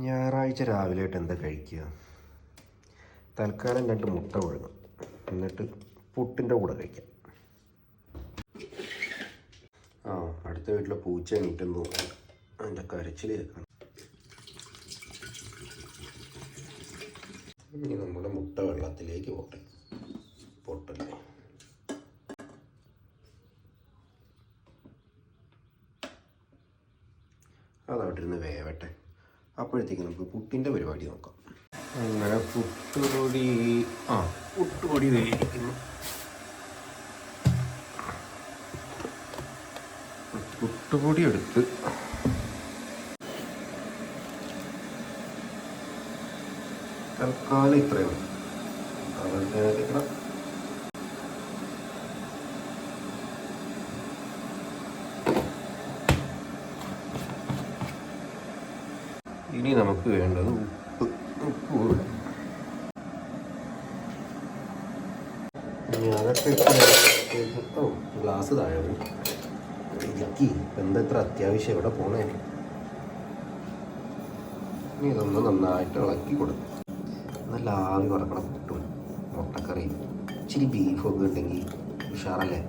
ഞായറാഴ്ച രാവിലെയായിട്ട് എന്താ കഴിക്കുക? തൽക്കാലം 2 മുട്ട പുഴുങ്ങും, എന്നിട്ട് പുട്ടിൻ്റെ കൂടെ കഴിക്കാം. അടുത്ത വീട്ടിലെ പൂച്ച എണീറ്റെന്ന് തോന്നുന്നു. അതിൻ്റെ കരച്ചിൽ കേൾക്കണം. ഇനി നമ്മുടെ മുട്ട വെള്ളത്തിലേക്ക് പോട്ടെ. പൊട്ടല്ലേ. അതവിട്ടിരുന്ന് വേവട്ടെ. അപ്പോഴത്തേക്ക് നമുക്ക് പുട്ടിൻ്റെ പരിപാടി നോക്കാം. അങ്ങനെ പുട്ടുപൊടി വേവിക്കുന്നു. പുട്ടുപൊടി എടുത്ത് തൽക്കാലം ഇത്രയും അതിനകത്തേക്കണം. ഇനി നമുക്ക് വേണ്ടത് ഉപ്പ് കൂടെ. അതൊക്കെ ഗ്ലാസ് താഴെ ഇരിക്കി. എന്താ ഇത്ര അത്യാവശ്യം എവിടെ പോണേ? ഇനി ഇതൊന്ന് നന്നായിട്ട് ഇളക്കി കൊടുക്കും. നല്ല ആവി പറക്കണം പുട്ടും മുട്ടക്കറി ഇച്ചിരി ബീഫൊക്കെ ഉണ്ടെങ്കിൽ ഉഷാറല്ലേ.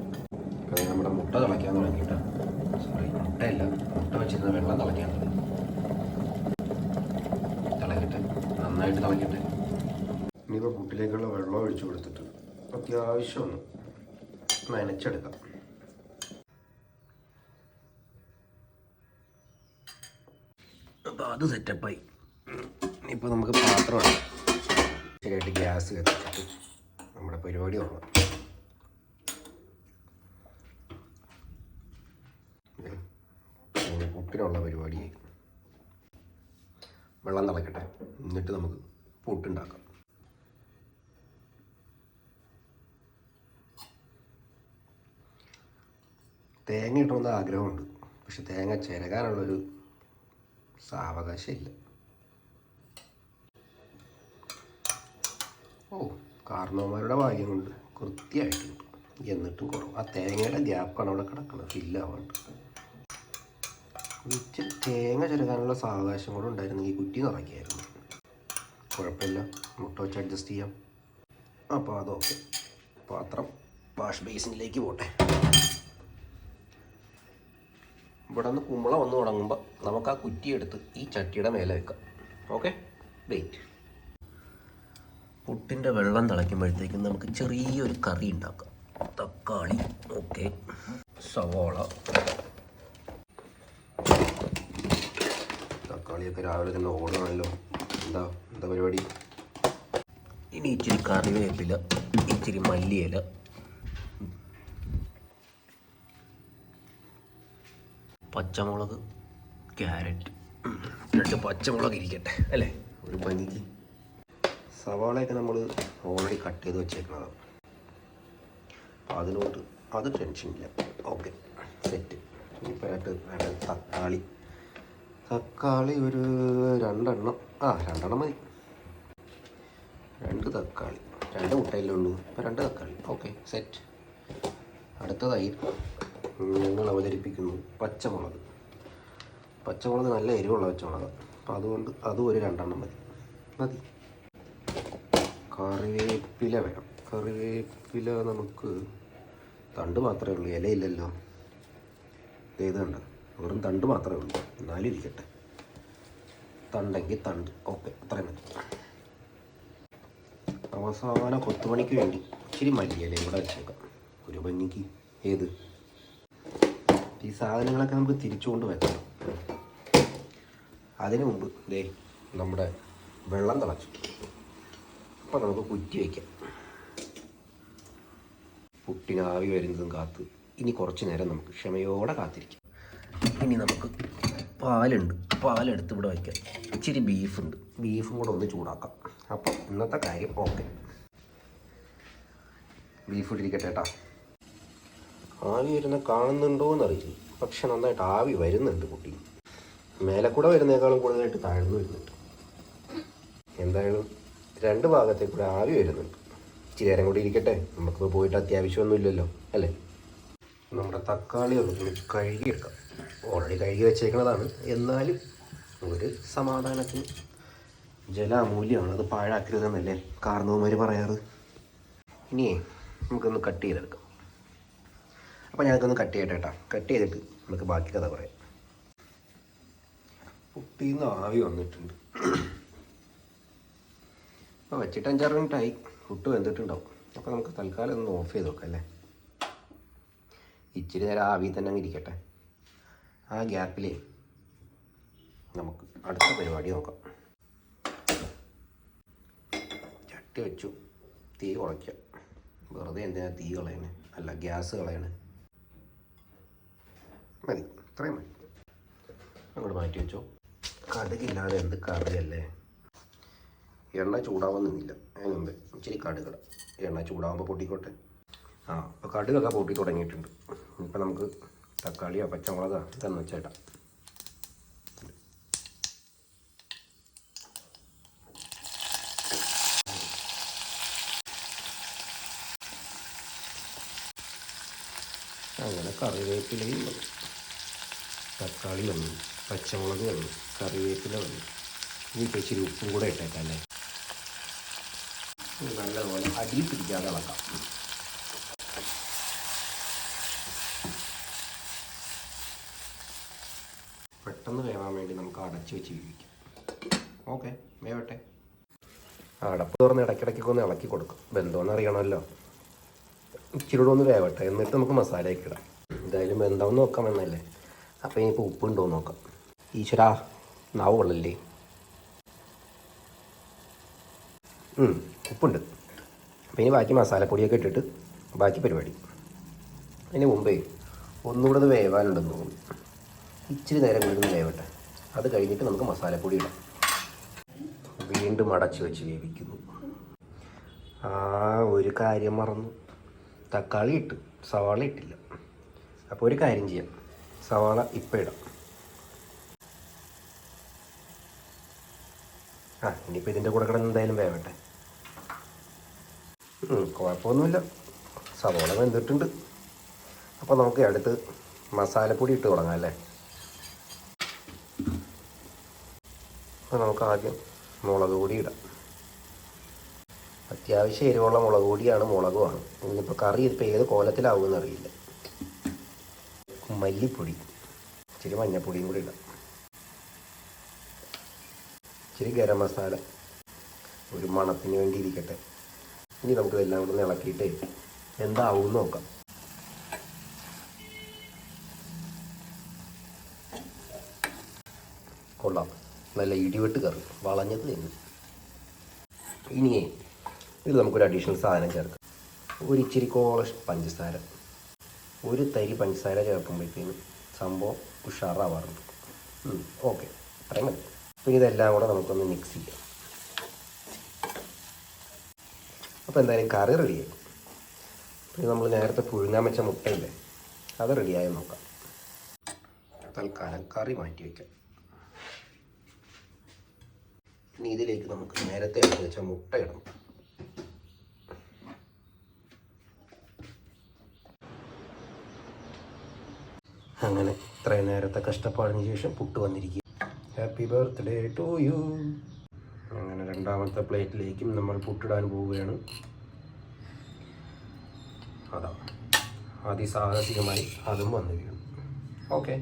നമ്മുടെ മുട്ട തിളയ്ക്കാൻ തുടങ്ങിയിട്ട്, സോറി മുട്ടയല്ല, മുട്ട വെച്ചിരുന്ന വെള്ളം തിളയ്ക്കാൻ തുടങ്ങി. തിളക്കട്ടെ, നന്നായിട്ട് തിളക്കട്ടെ. ഇനിയിപ്പോൾ പുട്ടിലേക്കുള്ള വെള്ളം ഒഴിച്ചു കൊടുത്തിട്ട് അത്യാവശ്യം ഒന്ന് നനച്ചെടുക്കാം. അപ്പോൾ അത് സെറ്റപ്പായി. ഇനിയിപ്പോൾ നമുക്ക് പാത്രമാണ് ശരിയായിട്ട് ഗ്യാസ് കത്തിച്ചിട്ട് നമ്മുടെ പരിപാടി തുടങ്ങാം. പുട്ടിനുള്ള പരിപാടിയായി. വെള്ളം തിളക്കട്ടെ, എന്നിട്ട് നമുക്ക് പുട്ടുണ്ടാക്കാം. തേങ്ങ ഇട്ടണമെന്ന് ആഗ്രഹമുണ്ട്, പക്ഷെ തേങ്ങ ചിരകാനുള്ളൊരു സാവകാശമില്ല. കാരണവന്മാരുടെ ഭാഗ്യം കൊണ്ട് കൃത്യമായിട്ടുണ്ട്. എന്നിട്ടും കുറവ്. ആ തേങ്ങയുടെ ഗ്യാപ്പാണ് അവിടെ കിടക്കുന്നത്, ഫില്ലാവാണ്ട്. ഇച്ചിരി തേങ്ങ ചെറുക്കാനുള്ള സാവകാശം കൂടെ ഉണ്ടായിരുന്നെങ്കിൽ കുറ്റി നിറയ്ക്കായിരുന്നു. കുഴപ്പമില്ല, മുട്ട വെച്ച് അഡ്ജസ്റ്റ് ചെയ്യാം. അപ്പോൾ അതൊക്കെ പാത്രം വാഷ് ബേസിനിലേക്ക് പോട്ടെ. ഇവിടെ നിന്ന് കുമ്പള വന്ന് തുടങ്ങുമ്പോൾ നമുക്ക് ആ കുറ്റിയെടുത്ത് ഈ ചട്ടിയുടെ മേലെ വെക്കാം. Okay, wait. പുട്ടിൻ്റെ വെള്ളം തിളയ്ക്കുമ്പോഴത്തേക്കും നമുക്ക് ചെറിയൊരു കറി ഉണ്ടാക്കാം. തക്കാളി, ഓക്കെ, സവാള. തക്കാളിയൊക്കെ രാവിലെ തന്നെ ഓടണമല്ലോ. എന്താ പരിപാടി? ഇനി ഇച്ചിരി കറിവേപ്പില, ഇച്ചിരി മല്ലിയില, പച്ചമുളക്, ക്യാരറ്റ്, 2 പച്ചമുളക് ഇരിക്കട്ടെ അല്ലേ, ഒരു പനിക്ക്. സവാളയൊക്കെ നമ്മൾ ഓൾറെഡി കട്ട് ചെയ്ത് വെച്ചേക്കുന്നതാണ്, അതിനോട്ട് അത് ടെൻഷനില്ല. Okay, set. ഇപ്പോൾ വേണ്ടത് തക്കാളി ഒരു 2 എണ്ണം. 2 എണ്ണം മതി. 2 തക്കാളി, 2 മുട്ടയല്ലേ ഉള്ളൂ, ഇപ്പോൾ 2 തക്കാളി. Okay, set. അടുത്തതായി ഞങ്ങൾ അവതരിപ്പിക്കുന്നു പച്ചമുളക് നല്ല എരിവുള്ള പച്ചമുളക്. അപ്പോൾ അതുകൊണ്ട് അതും ഒരു 2 എണ്ണം മതി. കറിവേപ്പില വേണം. കറിവേപ്പില നമുക്ക് തണ്ട് മാത്രമേ ഉള്ളൂ, ഇലയില്ലല്ലോ. ഇത് കണ്ട, വെറും തണ്ട് മാത്രമേ ഉള്ളൂ. എന്നാലും ഇരിക്കട്ടെ, തണ്ടെങ്കിൽ തണ്ട്. ഓക്കെ, അത്രയും മതി. അവസാന കൊത്തുപണിക്ക് വേണ്ടി ഇച്ചിരി മല്ലിയിലയും കൂടെ വെച്ചേക്കാം, ഒരു ഭംഗിക്ക്. ഏത് ഈ സാധനങ്ങളൊക്കെ നമുക്ക് തിരിച്ചുകൊണ്ട് വെക്കണം. അതിനു മുമ്പ് നമ്മുടെ വെള്ളം തിളച്ചു. അപ്പോൾ നമുക്ക് കുറ്റി വയ്ക്കാം. പുട്ടിന് ആവി വരുന്നതും കാത്ത് ഇനി കുറച്ച് നേരം നമുക്ക് ക്ഷമയോടെ കാത്തിരിക്കാം. ഇനി നമുക്ക് പാലെടുത്ത് ഇവിടെ വയ്ക്കാം. ഇച്ചിരി ബീഫുണ്ട്, ബീഫും കൂടെ ഒന്ന് ചൂടാക്കാം. അപ്പം ഇന്നത്തെ കാര്യം ഓക്കെ. ബീഫ് ഇട്ടിരിക്കട്ടെ കേട്ടോ. ആവി വരുന്ന കാണുന്നുണ്ടോ എന്നറിയില്ല, പക്ഷെ നന്നായിട്ട് ആവി വരുന്നുണ്ട്. കുട്ടി മേലെ കൂടെ വരുന്നേക്കാളും കൂടുതലായിട്ട് താഴ്ന്നു വരുന്നുണ്ട്. എന്തായാലും 2 ഭാഗത്തെ കൂടെ ആവി വരുന്നുണ്ട്. ഇച്ചിരി നേരം കൂടി ഇരിക്കട്ടെ, നമുക്കിപ്പോൾ പോയിട്ട് അത്യാവശ്യമൊന്നുമില്ലല്ലോ അല്ലേ. നമ്മുടെ തക്കാളി ഒന്ന് കഴുകിയെടുക്കാം. ഓൾറെഡി കഴുകി വെച്ചേക്കുന്നതാണ്, എന്നാലും ഒരു സമാധാനത്തിന് ജല അമൂല്യമാണ്, അത് പാഴാക്കരുതെന്നല്ലേ കാരണവന്മാർ പറയാറ്. ഇനിയേ നമുക്കൊന്ന് കട്ട് ചെയ്തെടുക്കാം. അപ്പോൾ ഞങ്ങൾക്കൊന്ന് കട്ട് ചെയ്യട്ടെ കേട്ടോ. കട്ട് ചെയ്തിട്ട് നമുക്ക് ബാക്കി കഥ പറയാം. പുട്ടിന്ന് ആവി വന്നിട്ടുണ്ട്. അപ്പോൾ വെച്ചിട്ട് 5-6 മിനിറ്റായി. പുട്ട് വെന്തിട്ടുണ്ടാവും. അപ്പോൾ നമുക്ക് തൽക്കാലം ഒന്ന് ഓഫ് ചെയ്ത് നോക്കാം അല്ലേ. ഇച്ചിരി നേരം ആവി തന്നെ അങ്ങ് ഇരിക്കട്ടെ. ആ ഗ്യാപ്പിൽ നമുക്ക് അടുത്ത പരിപാടി നോക്കാം. ചട്ടി വെച്ചു, തീ കുറയ്ക്കാം. വെറുതെ എന്തിനാ തീ കളയണേ, അല്ല ഗ്യാസ് കളയണേ. മതി, ഇത്രയും മതി. അങ്ങോട്ട് മാറ്റി വെച്ചോ. കടുകില്ലാതെ എന്ത് കറിയല്ലേ. എണ്ണ ചൂടാവാൻ നിന്നില്ല. അതിന് മുമ്പേ ഇച്ചിരി കടുകിട. എണ്ണ ചൂടാകുമ്പോൾ പൊട്ടിക്കോട്ടെ. അപ്പോൾ കടുകൊക്കെ പൊട്ടി തുടങ്ങിയിട്ടുണ്ട്. ഇപ്പം നമുക്ക് തക്കാളിയോ പച്ചമുളകോ ഇതെന്ന് വെച്ചേട്ടാ. അങ്ങനെ കറിവേപ്പിലയും വന്നു, തക്കാളി വന്നു, പച്ചമുളക് വന്നു, കറിവേപ്പില വന്നു. ഇനിയിപ്പോൾ ഇച്ചിരി ഉപ്പും കൂടെ ഇട്ടേക്കാം അല്ലേ. നല്ലതുപോലെ അടിയിൽ പിടിക്കാതെ ഇളക്കാം. പെട്ടെന്ന് വേവാൻ വേണ്ടി നമുക്ക് അടച്ച് വെച്ച് വേവിക്കാം. ഓക്കെ, വേവട്ടെ. അടപ്പ് തുറന്ന് ഇടയ്ക്കിടയ്ക്കൊക്കെ ഒന്ന് ഇളക്കി കൊടുക്കും. ബന്ധമെന്ന് അറിയണമല്ലോ. ഇച്ചിരി കൂടെ ഒന്ന് വേവട്ടെ, എന്നിട്ട് നമുക്ക് മസാലയൊക്കെ ഇടാം. എന്തായാലും ബന്ധമെന്ന് നോക്കാം എന്നല്ലേ. അപ്പോൾ ഇനിയിപ്പോൾ ഉപ്പുണ്ടോ എന്ന് നോക്കാം. ഈശ്വരാ, നാവ് കൊള്ളല്ലേ. ഉപ്പുണ്ട്. അപ്പോൾ ഇനി ബാക്കി മസാലപ്പൊടിയൊക്കെ ഇട്ടിട്ട് ബാക്കി പരിപാടി. അതിന് മുമ്പേ ഒന്നുകൂടെ അത് വേവാനുണ്ടെന്ന് തോന്നുന്നു. ഇച്ചിരി നേരം കൂടി വേവട്ടെ. അത് കഴിഞ്ഞിട്ട് നമുക്ക് മസാലപ്പൊടി ഇടാം. വീണ്ടും അടച്ച് വെച്ച് വേവിക്കുന്നു. ഒരു കാര്യം മറന്നു, തക്കാളി ഇട്ട് സവാള ഇട്ടില്ല. അപ്പോൾ ഒരു കാര്യം ചെയ്യാം, സവാള ഇപ്പം ഇടാം. ഇനിയിപ്പോൾ ഇതിൻ്റെ കൂടെ കിടന്ന് എന്തായാലും വേവട്ടെ. കുഴപ്പമൊന്നുമില്ല, സവാള വെന്തിട്ടുണ്ട്. അപ്പോൾ നമുക്ക് അടുത്ത് മസാലപ്പൊടി ഇട്ട് തുടങ്ങാം അല്ലേ. അപ്പോൾ നമുക്ക് ആദ്യം മുളക് പൊടി ഇടാം. അത്യാവശ്യം എരിവുള്ള മുളക് പൊടിയാണ്, മുളകുമാണ്. ഇനിയിപ്പോൾ കറി ഇപ്പോൾ ഏത് കോലത്തിലാവുമെന്ന് അറിയില്ല. മല്ലിപ്പൊടി, ഇച്ചിരി മഞ്ഞൾപ്പൊടിയും കൂടി ഇടാം. ഇച്ചിരി ഗരം മസാല ഒരു മണത്തിന് വേണ്ടി ഇരിക്കട്ടെ. ഇനി നമുക്ക് എല്ലാം കൂടെ ഇളക്കിയിട്ട് എന്താവും നോക്കാം. കൊള്ളാം, നല്ല ഇടിവെട്ട് കറി, വളഞ്ഞത് തന്നെ. ഇനിയേ ഇത് നമുക്കൊരു അഡീഷണൽ സാധനം ചേർക്കാം. ഒരു ഇച്ചിരി പഞ്ചസാര, ഒരു തരി പഞ്ചസാര ചേർക്കുമ്പോഴത്തേനും സംഭവം ഉഷാറാവാറുണ്ട്. ഓക്കെ, അത്രയും മതി. അപ്പോൾ ഇതെല്ലാം കൂടെ നമുക്കൊന്ന് മിക്സ് ചെയ്യാം. അപ്പോൾ എന്തായാലും കറി റെഡിയായി. പിന്നെ നമ്മൾ നേരത്തെ പുഴുങ്ങാൻ വെച്ച മുട്ടയില്ലേ, അത് റെഡിയായി നോക്കാം. തൽക്കാലം കറി മാറ്റി വയ്ക്കാം. ഇനി ഇതിലേക്ക് നമുക്ക് നേരത്തെ എടുത്ത് വെച്ച മുട്ട ഇടണം. അങ്ങനെ ഇത്രയും നേരത്തെ കഷ്ടപ്പാടിന് ശേഷം പുട്ട് വന്നിരിക്കും. Happy birthday to you. അങ്ങനെ രണ്ടാമത്തെ പ്ലേറ്റിലേക്കും നമ്മൾ പുട്ടിടാൻ പോവുകയാണ്. അതാ അതിസാഹസികമായി അതും വന്നു വീഴും. ഓക്കെ,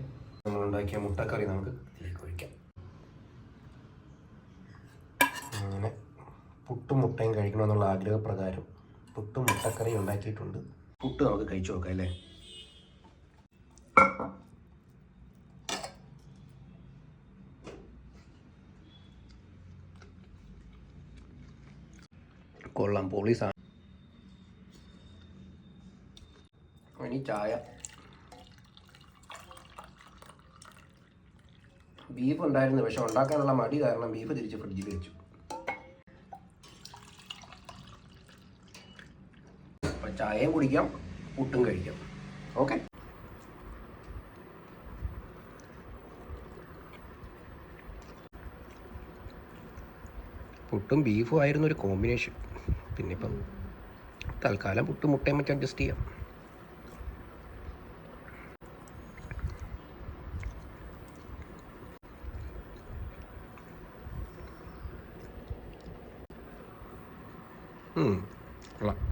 നമ്മളുണ്ടാക്കിയ മുട്ടക്കറി നമുക്ക് ഇതിലേക്ക് ഒഴിക്കാം. അങ്ങനെ പുട്ടും മുട്ടയും കഴിക്കണമെന്നുള്ള ആഗ്രഹപ്രകാരം പുട്ടും മുട്ടക്കറി ഉണ്ടാക്കിയിട്ടുണ്ട്. പുട്ട് നമുക്ക് കഴിച്ചു നോക്കാം അല്ലേ. കൊള്ളാം, പോളീസാണ്. ഇനി ചായ. ബീഫ് ഉണ്ടായിരുന്നു, പക്ഷെ ഉണ്ടാക്കാനുള്ള മടി കാരണം ബീഫ് തിരിച്ച് ഫ്രിഡ്ജിൽ വെച്ചു. അപ്പം ചായയും കുടിക്കാം, പുട്ടും കഴിക്കാം. ഓക്കെ, പുട്ടും ബീഫും ആയിരുന്നു ഒരു കോമ്പിനേഷൻ. പിന്നെ ഇപ്പം തൽക്കാലം പുട്ടും മുട്ടയും വെച്ച് അഡ്ജസ്റ്റ് ചെയ്യാം. കൊള്ളാം.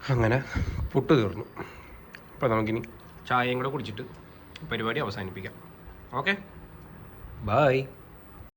അങ്ങനെ പുട്ട് തീർന്നു. അപ്പോൾ നമുക്കിനി ചായയും കൂടെ കുടിച്ചിട്ട് പരിപാടി അവസാനിപ്പിക്കാം. Okay, bye.